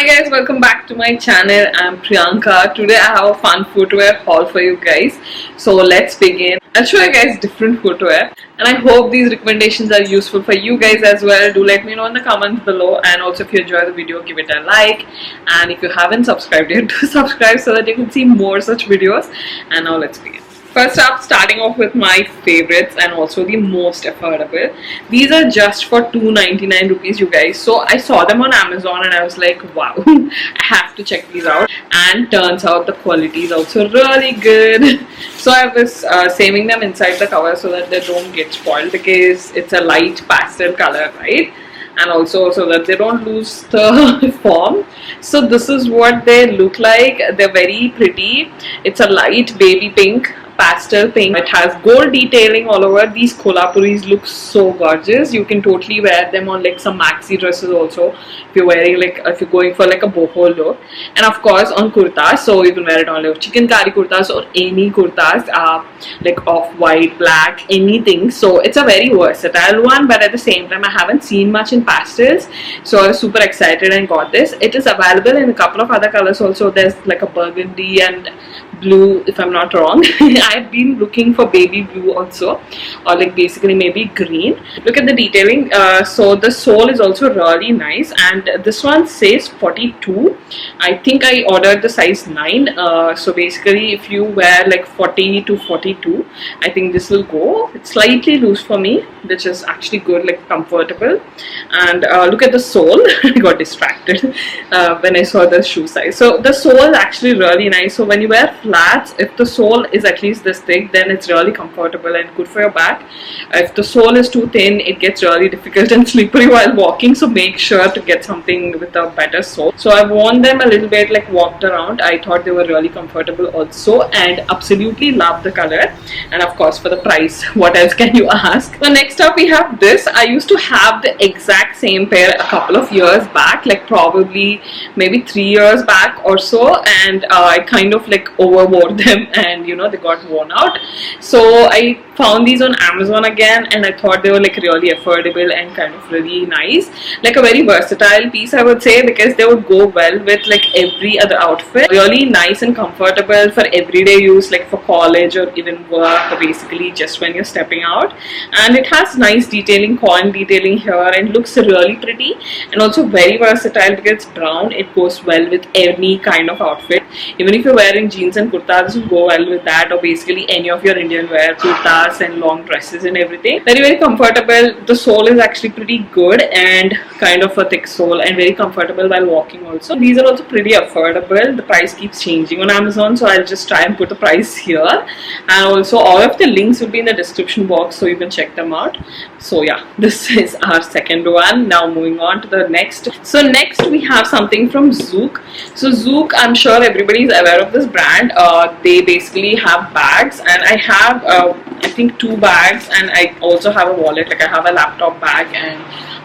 Hi guys, welcome back to my channel. I'm Priyanka. Today I have a fun footwear haul for you guys. So let's begin. I'll show you guys different footwear and I hope these recommendations are useful for you guys as well. Do let me know in the comments below, and also if you enjoy the video, give it a like, and if you haven't subscribed yet, do subscribe so that you can see more such videos. And now let's begin. First up, starting off with my favorites and also the most affordable. These are just for 299 rupees, you guys. So I saw them on Amazon and I was like, wow, I have to check these out. And turns out the quality is also really good. So I was saving them inside the cover so that they don't get spoiled, because it's a light pastel color, right? And also so that they don't lose the form. So this is what they look like. They're very pretty. It's a light baby pink, pastel pink. It has gold detailing all over. These Kolhapuris look so gorgeous. You can totally wear them on like some maxi dresses also, if you're wearing if you're going for like a boho look, and of course on kurtas. So you can wear it on like chicken curry kurtas or any kurtas, like off white, black, anything. So it's a very versatile one, but at the same time I haven't seen much in pastels, so I was super excited and got this. It is available in a couple of other colors also. There's like a burgundy and blue, if I'm not wrong. I've been looking for baby blue also, or like basically maybe green. Look at the detailing. So the sole is also really nice, and this one says 42. I think I ordered the size 9. So basically if you wear like 40 to 42, I think this will go. It's slightly loose for me, which is actually good, like comfortable. And look at the sole. I got distracted when I saw the shoe size. So the sole is actually really nice. So when you wear flats, if the sole is at least this thick, then it's really comfortable and good for your back. If the sole is too thin, it gets really difficult and slippery while walking, so make sure to get something with a better sole. So I've worn them a little bit, like walked around. I thought they were really comfortable also, and absolutely love the color, and of course for the price, what else can you ask? So next up we have this. I used to have the exact same pair a couple of years back, like probably maybe 3 years back or so, and I kind of like overwore them, and you know, they got worn out. So I found these on Amazon again, and I thought they were like really affordable and kind of really nice, like a very versatile piece, I would say, because they would go well with like every other outfit. Really nice and comfortable for everyday use, like for college or even work, or basically just when you're stepping out. And it has nice detailing, coin detailing here, and looks really pretty, and also very versatile because it's brown. It goes well with any kind of outfit. Even if you're wearing jeans and kurta, this will go well with that, or basically any of your Indian wear, kurtas and long dresses and everything. Very comfortable. The sole is actually pretty good and kind of a thick sole, and very comfortable while walking also. These are also pretty affordable. The price keeps changing on Amazon, so I'll just try and put the price here, and also all of the links will be in the description box, so you can check them out. So yeah, this is our second one. Now moving on to the next. So next we have something from Zouk. So Zouk, I'm sure everybody is aware of this brand. They basically have bags, and I have I think 2 bags, and I also have a wallet. Like I have a laptop bag and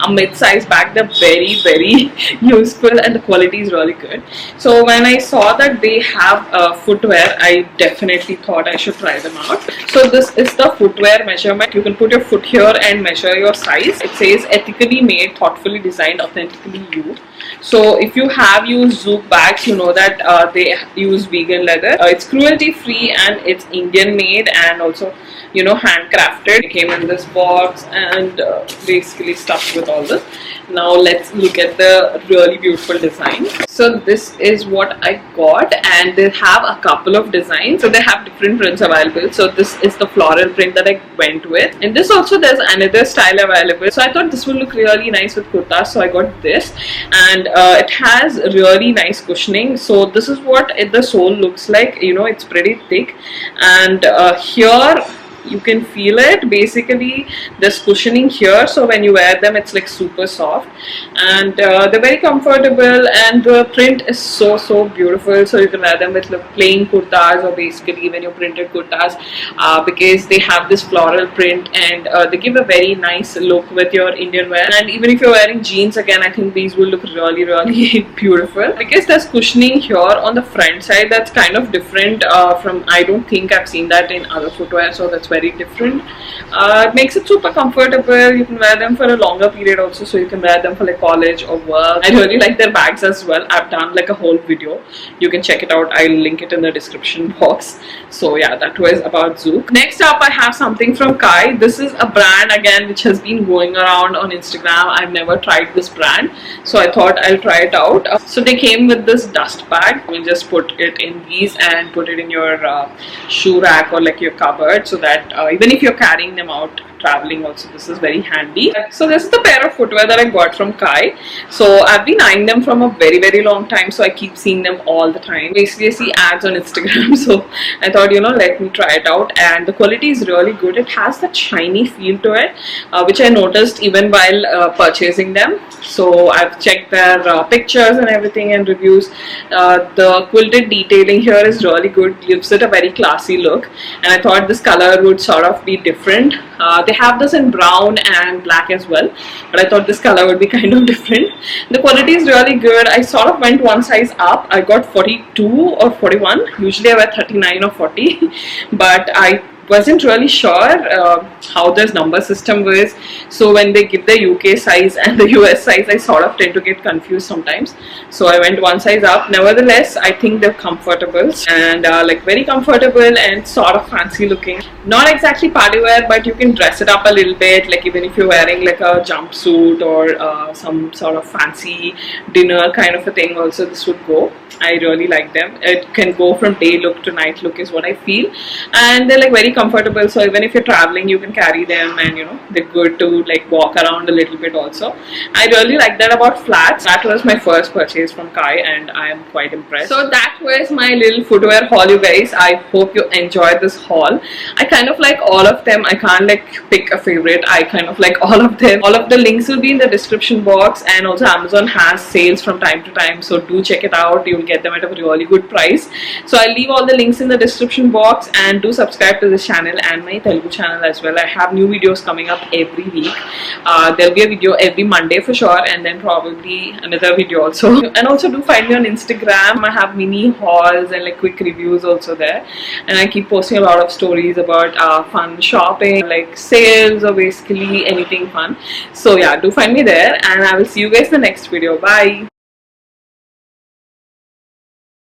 a mid-size bag. They're very useful, and the quality is really good. So when I saw that they have footwear, I definitely thought I should try them out. So this is the footwear measurement. You can put your foot here and measure your size. It says ethically made, thoughtfully designed, authentically you. So if you have used Zouk bags, you know that they use vegan leather. It's cruelty free, and it's Indian made, and also, you know, handcrafted. It came in this box and basically stuffed with all this. Now let's look at the really beautiful design. So this is what I got, and they have a couple of designs. So they have different prints available. So this is the floral print that I went with, and this also there's another style available. So I thought this would look really nice with kurtas, so I got this, and it has really nice cushioning. So this is what the sole looks like. You know, it's pretty thick, and here you can feel it. Basically there's cushioning here, so when you wear them it's like super soft, and they're very comfortable, and the print is so beautiful. So you can wear them with like plain kurtas, or basically even your printed kurtas, because they have this floral print, and they give a very nice look with your Indian wear. And even if you're wearing jeans, again, I think these will look really beautiful, because there's cushioning here on the front side that's kind of different from, I don't think I've seen that in other footwear, so that's very different. It makes it super comfortable. You can wear them for a longer period also, so you can wear them for like college or work. I really like their bags as well. I've done like a whole video. You can check it out. I'll link it in the description box. So yeah, that was about Zouk. Next up, I have something from CAI. This is a brand again which has been going around on Instagram. I've never tried this brand, so I thought I'll try it out. So they came with this dust bag. You just put it in these and put it in your shoe rack or like your cupboard, so that even if you're carrying them out traveling also, this is very handy. So this is the pair of footwear that I got from CAI. So I've been eyeing them from a very long time, so I keep seeing them all the time. Basically I see ads on Instagram, so I thought, you know, let me try it out, and the quality is really good. It has that shiny feel to it, which I noticed even while purchasing them. So I've checked their pictures and everything and reviews. The quilted detailing here is really good, gives it a very classy look, and I thought this color would sort of be different. They have this in brown and black as well, but I thought this color would be kind of different. The quality is really good. I sort of went one size up. I got 42 or 41. Usually I wear 39 or 40, but I wasn't really sure how this number system was, so when they give the UK size and the US size, I sort of tend to get confused sometimes, so I went one size up. Nevertheless, I think they're comfortable and like very comfortable and sort of fancy looking. Not exactly party wear, but you can dress it up a little bit, like even if you're wearing like a jumpsuit or some sort of fancy dinner kind of a thing also, this would go. I really like them. It can go from day look to night look is what I feel, and they're like very comfortable, so even if you're traveling you can carry them, and you know, they're good to like walk around a little bit also. I really like that about flats. That was my first purchase from CAI and I am quite impressed. So that was my little footwear haul, you guys. I hope you enjoyed this haul. I kind of like all of them. I can't like pick a favorite. I kind of like all of them. All of the links will be in the description box, and also Amazon has sales from time to time, so do check it out. You'll get them at a really good price. So I'll leave all the links in the description box, and do subscribe to this channel and my Telugu channel as well. I have new videos coming up every week. There'll be a video every Monday for sure, and then probably another video also. And also do find me on Instagram. I have mini hauls and like quick reviews also there, and I keep posting a lot of stories about fun shopping, like sales or basically anything fun. So yeah, do find me there, and I will see you guys in the next video. Bye.